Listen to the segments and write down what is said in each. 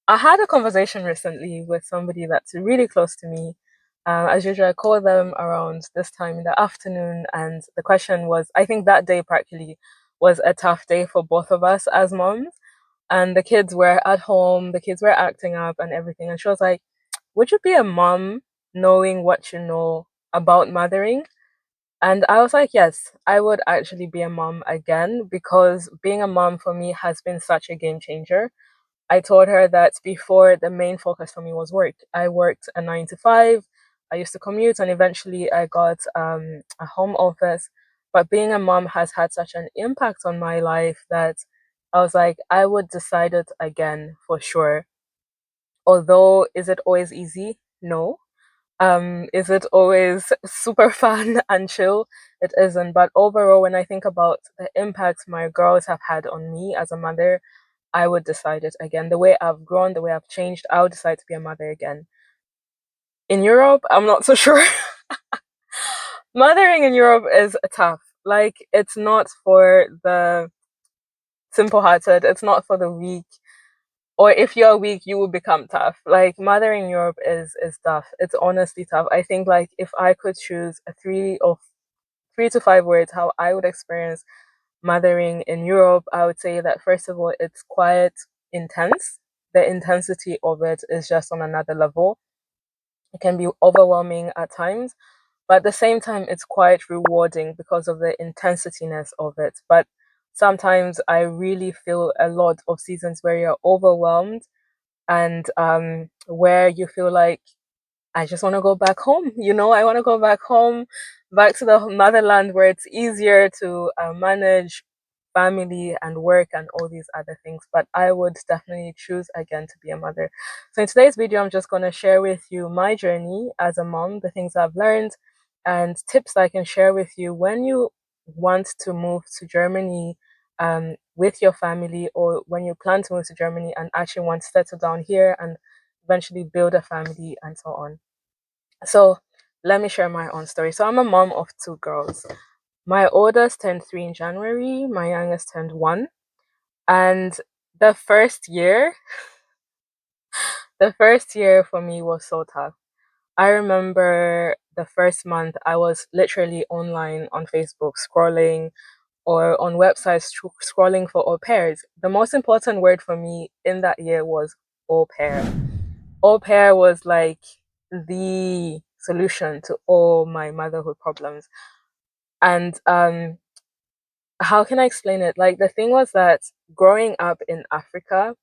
I had a conversation recently with somebody that's really close to me. As usual, I call them around this time in the afternoon, and the question was, I think that day practically was a tough day for both of us as moms. And the kids were at home, the kids were acting up and everything. And she was like, would you be a mom knowing what you know about mothering? And I was like, yes, I would actually be a mom again because being a mom for me has been such a game changer. I told her that before the main focus for me was work. I worked a 9 to 5. I used to commute and eventually I got a home office. But being a mom has had such an impact on my life that I was like, I would decide it again for sure. Although, is it always easy? No. Is it always super fun and chill? It isn't. But overall, when I think about the impact my girls have had on me as a mother, I would decide it again. The way I've grown, the way I've changed, I would decide to be a mother again. In Europe, I'm not so sure. Mothering in Europe is tough. Like, it's not for the simple hearted, it's not for the weak. Or if you're weak, you will become tough. Like, mothering in Europe is tough. It's honestly tough. I think, like, if I could choose a 3 to 5 words how I would experience mothering in Europe, I would say that first of all, it's quite intense. The intensity of it is just on another level. It can be overwhelming at times, but at the same time, it's quite rewarding because of the intensityness of it. But sometimes I really feel a lot of seasons where you're overwhelmed and where you feel like I just want to go back home. I want to go back home, back to the motherland where it's easier to manage family and work and all these other things. But I would definitely choose again to be a mother. So in today's video, I'm just going to share with you my journey as a mom, the things I've learned, and tips I can share with you when you want to move to Germany with your family, or when you plan to move to Germany and actually want to settle down here and eventually build a family and so on. So let me share my own story. So I'm a mom of two girls. My oldest turned 3 in January, my youngest turned 1. And the first year, the first year for me was so tough. I remember the first month I was literally online on Facebook scrolling or on websites scrolling for au pairs. The most important word for me in that year was au pair. Au pair was like the solution to all my motherhood problems. And how can I explain it? Like, the thing was that growing up in Africa,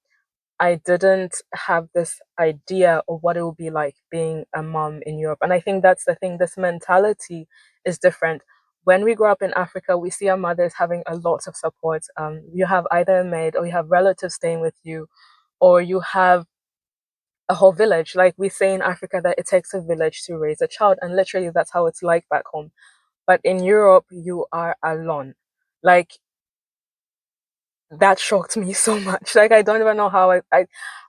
I didn't have this idea of what it would be like being a mom in Europe. And I think that's the thing, this mentality is different. When we grow up in Africa, we see our mothers having a lot of support. You have either a maid, or you have relatives staying with you, or you have a whole village. Like, we say in Africa that it takes a village to raise a child, and literally that's how it's like back home. But in Europe, you are alone. Like, that shocked me so much. Like, I don't even know how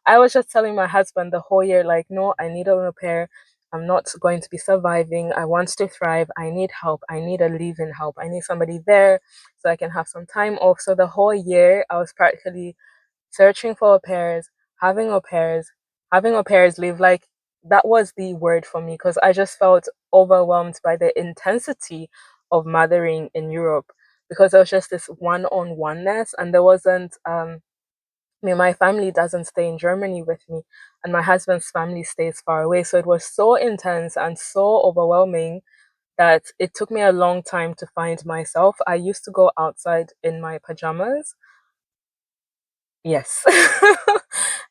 I was just telling my husband the whole year, like, no, I need a repair. I'm not going to be surviving. I want to thrive. I need help. I need a leave-in help. I need somebody there so I can have some time off. So the whole year I was practically searching for au pairs, having au pairs, having au pairs leave. Like, that was the word for me because I just felt overwhelmed by the intensity of mothering in Europe, because there was just this one-on-oneness, and there wasn't my family doesn't stay in Germany with me, and my husband's family stays far away. So it was so intense and so overwhelming that it took me a long time to find myself. I used to go outside in my pajamas. Yes.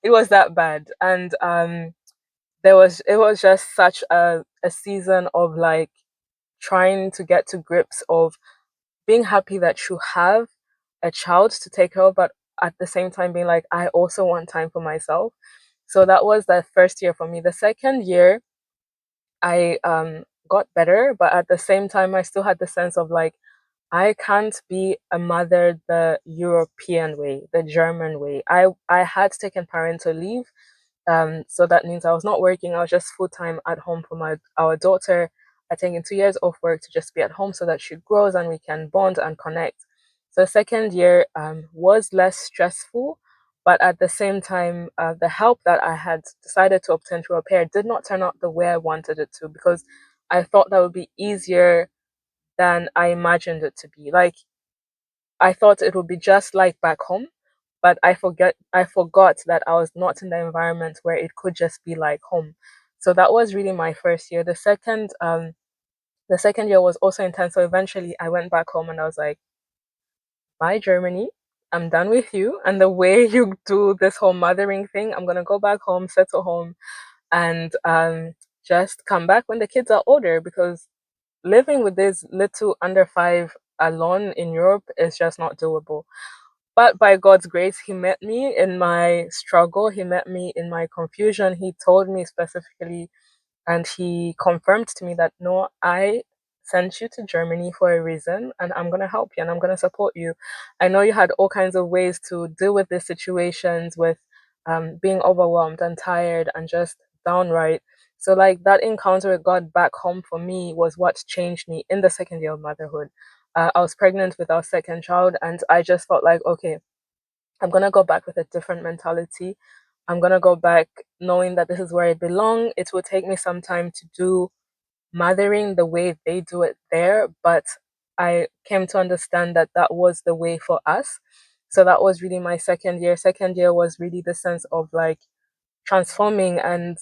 It was that bad. And it was just such a season of, like, trying to get to grips of being happy that you have a child to take care of, but at the same time being like, I also want time for myself. So that was the first year for me. The second year, I got better, but at the same time, I still had the sense of, like, I can't be a mother the European way, the German way. I had taken parental leave, so that means I was not working. I was just full time at home for our daughter. I taken 2 years off work to just be at home so that she grows and we can bond and connect. So the second year was less stressful, But at the same time, the help that I had decided to obtain through a pair did not turn out the way I wanted it to, because I thought that would be easier than I imagined it to be. Like, I thought it would be just like back home, but I forgot that I was not in the environment where it could just be like home. So that was really my first year. The second year was also intense. So eventually I went back home and I was like, bye Germany. I'm done with you. And the way you do this whole mothering thing, I'm gonna go back home, settle home, and just come back when the kids are older, because living with this little under five alone in Europe is just not doable. But by God's grace, He met me in my struggle. He met me in my confusion. He told me specifically, and He confirmed to me that no, I sent you to Germany for a reason, and I'm going to help you and I'm going to support you. I know you had all kinds of ways to deal with these situations, with being overwhelmed and tired and just downright. So, like, that encounter with God back home for me was what changed me in the second year of motherhood. I was pregnant with our second child, and I just felt like, okay, I'm going to go back with a different mentality. I'm going to go back knowing that this is where I belong. It will take me some time to do mothering the way they do it there, but I came to understand that that was the way for us. So that was really my second year. Second year was really the sense of like transforming and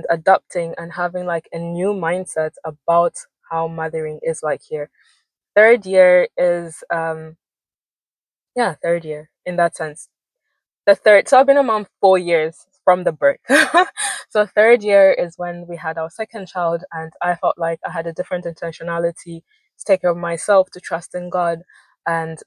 adapting and having like a new mindset about how mothering is like here. Third year is yeah, third year in that sense. So I've been a mom 4 years from the birth. So third year is when we had our second child, and I felt like I had a different intentionality to take care of myself, to trust in God, and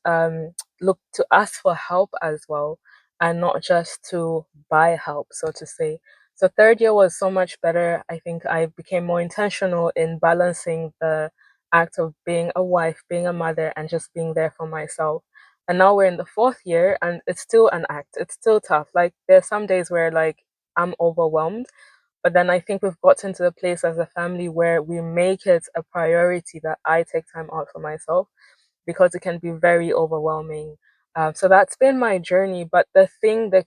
look to ask for help as well, and not just to buy help, so to say. So third year was so much better. I think I became more intentional in balancing the act of being a wife, being a mother, and just being there for myself. And now we're in the fourth year, and it's still an act. It's still tough. Like, there's some days where like I'm overwhelmed, but then I think we've gotten to the place as a family where we make it a priority that I take time out for myself, because it can be very overwhelming. So that's been my journey. But the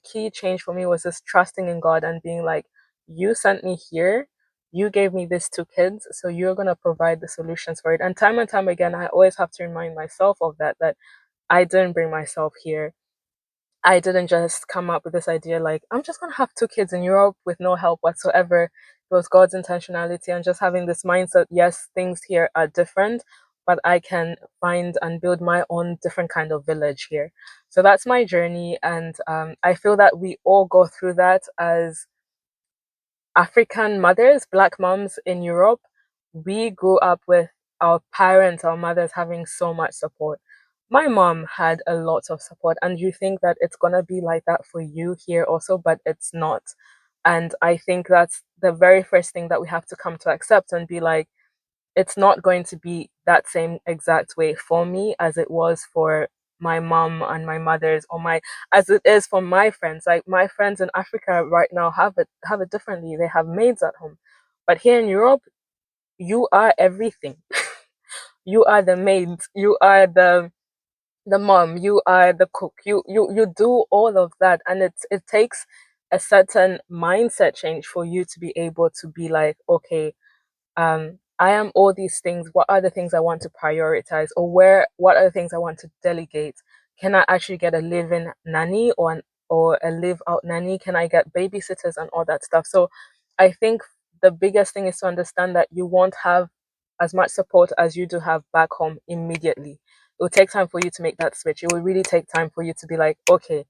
key change for me was just trusting in God and being like, you sent me here. You gave me these two kids, so you're going to provide the solutions for it. And time again, I always have to remind myself of that I didn't bring myself here. I didn't just come up with this idea like, I'm just going to have two kids in Europe with no help whatsoever. It was God's intentionality and just having this mindset, yes, things here are different, but I can find and build my own different kind of village here. So that's my journey. And I feel that we all go through that as African mothers, Black moms in Europe. We grew up with our parents, our mothers having so much support. My mom had a lot of support, and you think that it's gonna be like that for you here also, but it's not. And I think that's the very first thing that we have to come to accept and be like, it's not going to be that same exact way for me as it was for my mom and my mother's, or my as it is for my friends. Like, my friends in Africa right now have it differently. They have maids at home, but here in Europe, you are everything. You are the maid, you are the mom, you are the cook, you do all of that, and it takes a certain mindset change for you to be able to be like, okay, I am all these things. What are the things I want to prioritize, or what are the things I want to delegate? Can I actually get a live-in nanny, or a live-out nanny? Can I get babysitters and all that stuff? So I think the biggest thing is to understand that you won't have as much support as you do have back home immediately. It will take time for you to make that switch. It will really take time for you to be like, okay,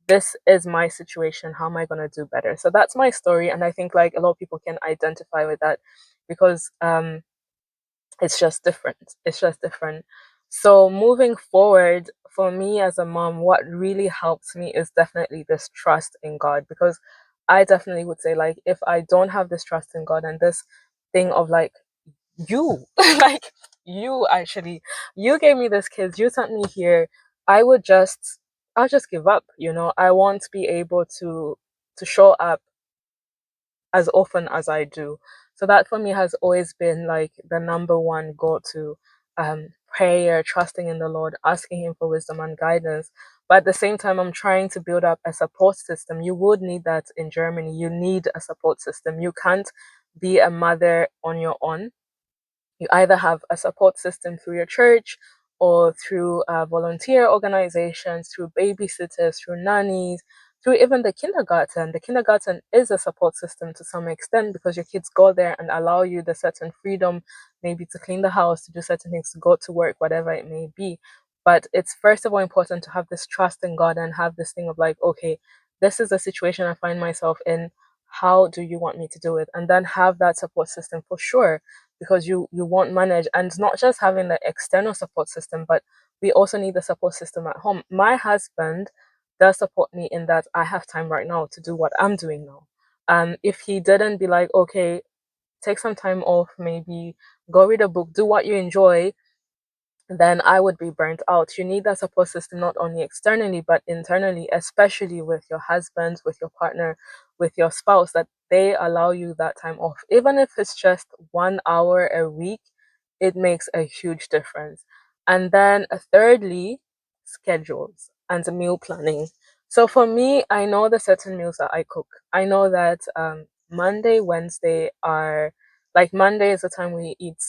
this is my situation. How am I going to do better? So that's my story. And I think like a lot of people can identify with that, because it's just different. It's just different. So moving forward, for me as a mom, what really helps me is definitely this trust in God, because I definitely would say, like, if I don't have this trust in God and this thing of like, you, like, you actually, you gave me this kids, you sent me here, I would just, I'll just give up. I won't be able to show up as often as I do. So that for me has always been like the number one go to, prayer, trusting in the Lord, asking Him for wisdom and guidance. But at the same time, I'm trying to build up a support system. You would need that in Germany. You need a support system. You can't be a mother on your own. You either have a support system through your church or through volunteer organizations, through babysitters, through nannies, through even the kindergarten. The kindergarten is a support system to some extent because your kids go there and allow you the certain freedom, maybe to clean the house, to do certain things, to go to work, whatever it may be. But it's first of all important to have this trust in God and have this thing of like, okay, this is a situation I find myself in. How do you want me to do it? And then have that support system for sure, because you won't manage. And not just having the external support system, but we also need the support system at home. My husband does support me in that I have time right now to do what I'm doing now. If he didn't be like, okay, take some time off, maybe go read a book, do what you enjoy, then I would be burnt out. You need that support system not only externally but internally, especially with your husband, with your partner, with your spouse, that they allow you that time off. Even if it's just 1 hour a week, it makes a huge difference. And then, thirdly, schedules and meal planning. So for me, I know the certain meals that I cook. I know that Monday, Wednesday are like Monday is the time we eat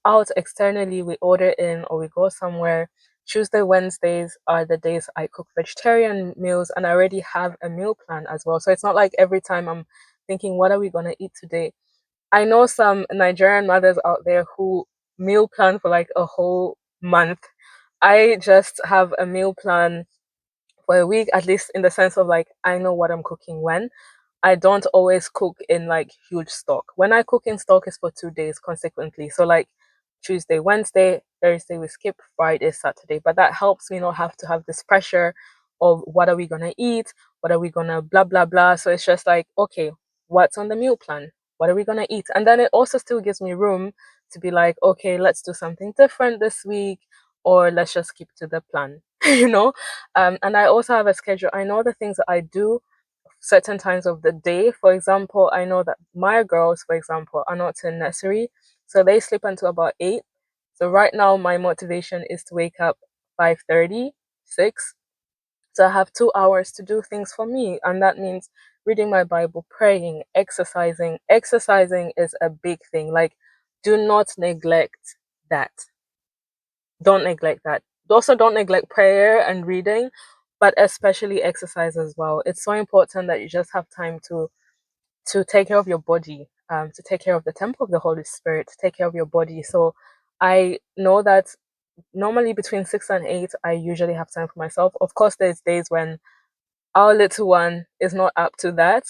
out externally, we order in or we go somewhere. Tuesday, Wednesdays are the days I cook vegetarian meals, and I already have a meal plan as well. So it's not like every time I'm thinking, what are we going to eat today? I know some Nigerian mothers out there who meal plan for like a whole month. I just have a meal plan for a week, at least in the sense of like, I know what I'm cooking when. I don't always cook in like huge stock. When I cook in stock, it's for 2 days consequently. So like Tuesday, Wednesday, Thursday we skip, Friday, Saturday. But that helps me not have to have this pressure of what are we gonna eat, what are we gonna blah blah blah. So it's just like, okay, what's on the meal plan? What are we gonna eat? And then it also still gives me room to be like, okay, let's do something different this week, or let's just keep to the plan, you know. And I also have a schedule. I know the things that I do certain times of the day. For example, I know that my girls, for example, are not in nursery, so they sleep until about 8. So right now, my motivation is to wake up 5:30, 6. So I have 2 hours to do things for me, and that means reading my Bible, praying, exercising. Exercising is a big thing. Like, do not neglect that. Don't neglect that. Also, don't neglect prayer and reading, but especially exercise as well. It's so important that you just have time to take care of your body, to take care of the temple of the Holy Spirit, to take care of your body. So I know that normally between 6 and 8, I usually have time for myself. Of course, there's days when our little one is not up to that,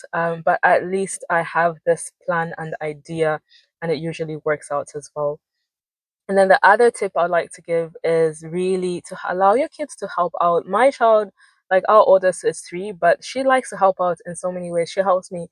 but at least I have this plan and idea, and it usually works out as well. And then the other tip I'd like to give is really to allow your kids to help out. My child, like our oldest is 3, but she likes to help out in so many ways. She helps me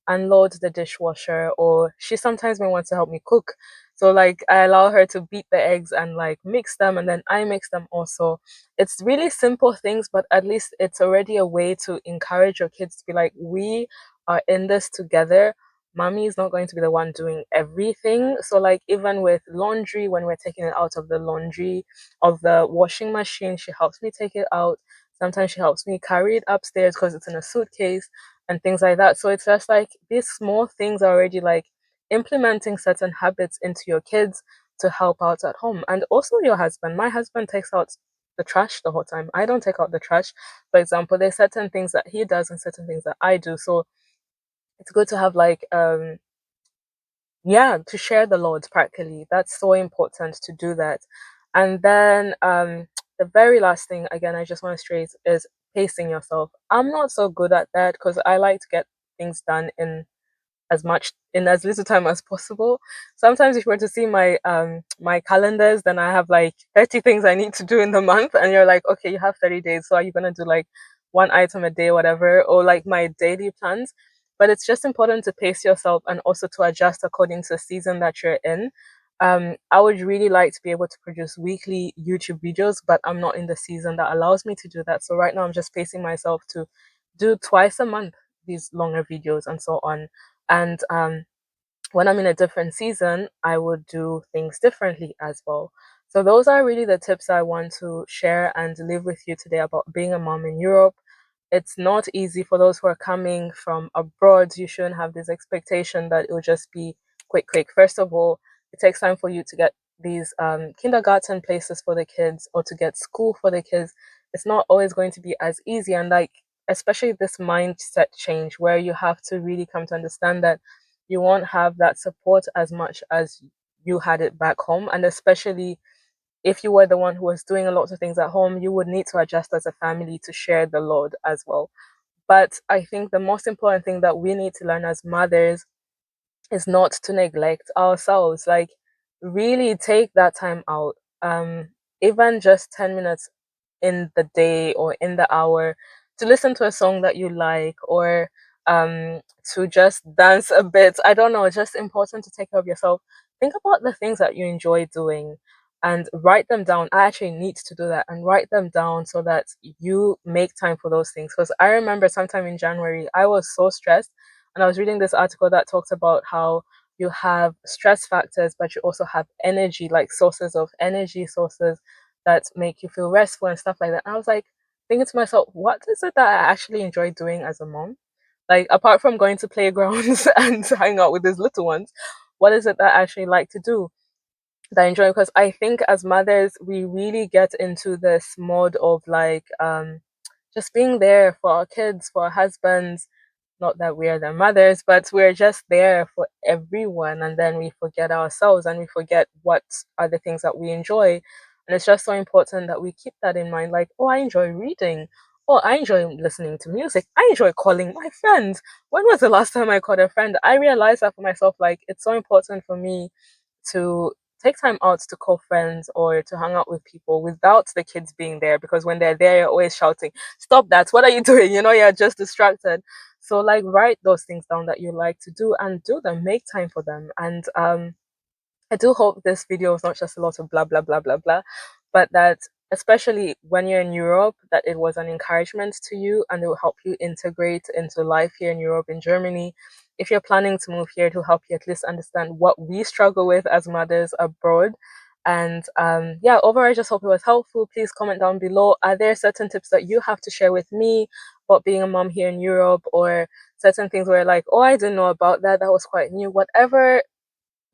unload the dishwasher, or she sometimes may want to help me cook. So like I allow her to beat the eggs and like mix them, and then I mix them also. It's really simple things, but at least it's already a way to encourage your kids to be like, we are in this together. Mommy is not going to be the one doing everything. So like even with laundry, when we're taking it out of the laundry of the washing machine, she helps me take it out. Sometimes she helps me carry it upstairs because it's in a suitcase and things like that. So it's just like these small things are already like implementing certain habits into your kids to help out at home. And also your husband. My husband takes out the trash the whole time. I don't take out the trash. For example, there's certain things that he does and certain things that I do. So it's good to have like yeah, to share the load practically. That's so important to do that. And then the very last thing, again, I just want to stress is pacing yourself. I'm not so good at that because I like to get things done in as little time as possible. Sometimes if you were to see my calendars, then I have like 30 things I need to do in the month, and you're like, okay, you have 30 days, so are you gonna do like one item a day, whatever, or like my daily plans? But it's just important to pace yourself and also to adjust according to the season that you're in. I would really like to be able to produce weekly YouTube videos, but I'm not in the season that allows me to do that. So right now I'm just pacing myself to do twice a month these longer videos and so on. And when I'm in a different season, I would do things differently as well. So those are really the tips I want to share and live with you today about being a mom in Europe. It's not easy for those who are coming from abroad. You shouldn't have this expectation that it will just be quick, quick. First of all, it takes time for you to get these kindergarten places for the kids or to get school for the kids. It's not always going to be as easy. And like, especially this mindset change where you have to really come to understand that you won't have that support as much as you had it back home. And especially if you were the one who was doing a lot of things at home, you would need to adjust as a family to share the load as well. But I think the most important thing that we need to learn as mothers is not to neglect ourselves. Like, really take that time out. Even just 10 minutes in the day or in the hour to listen to a song that you like, or to just dance a bit. I don't know, just important to take care of yourself. Think about the things that you enjoy doing and write them down. I actually need to do that and write them down so that you make time for those things. Because I remember sometime in January, I was so stressed, and I was reading this article that talks about how you have stress factors, but you also have energy, like sources of energy sources that make you feel restful and stuff like that. And I was like thinking to myself, what is it that I actually enjoy doing as a mom? Like, apart from going to playgrounds and hang out with these little ones, what is it that I actually like to do that I enjoy? Because I think as mothers, we really get into this mode of like just being there for our kids, for our husbands, not that we are their mothers, but we're just there for everyone. And then we forget ourselves and we forget what are the things that we enjoy. And it's just so important that we keep that in mind. Like, oh, I enjoy reading. Oh, I enjoy listening to music. I enjoy calling my friends. When was the last time I called a friend? I realized that for myself, like, it's so important for me to take time out to call friends or to hang out with people without the kids being there, because when they're there, you're always shouting, stop that, what are you doing? You're just distracted. So like, write those things down that you like to do and do them, make time for them. And I do hope this video is not just a lot of blah blah blah blah blah, but that especially when you're in Europe, that it was an encouragement to you and it will help you integrate into life here in Europe, in Germany. If you're planning to move here, to help you at least understand what we struggle with as mothers abroad. And yeah, overall, I just hope it was helpful. Please comment down below. Are there certain tips that you have to share with me about being a mom here in Europe, or certain things where like, oh, I didn't know about that, that was quite new? Whatever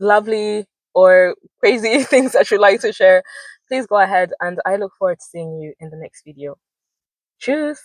lovely or crazy things that you'd like to share, please go ahead, and I look forward to seeing you in the next video. Tschüss!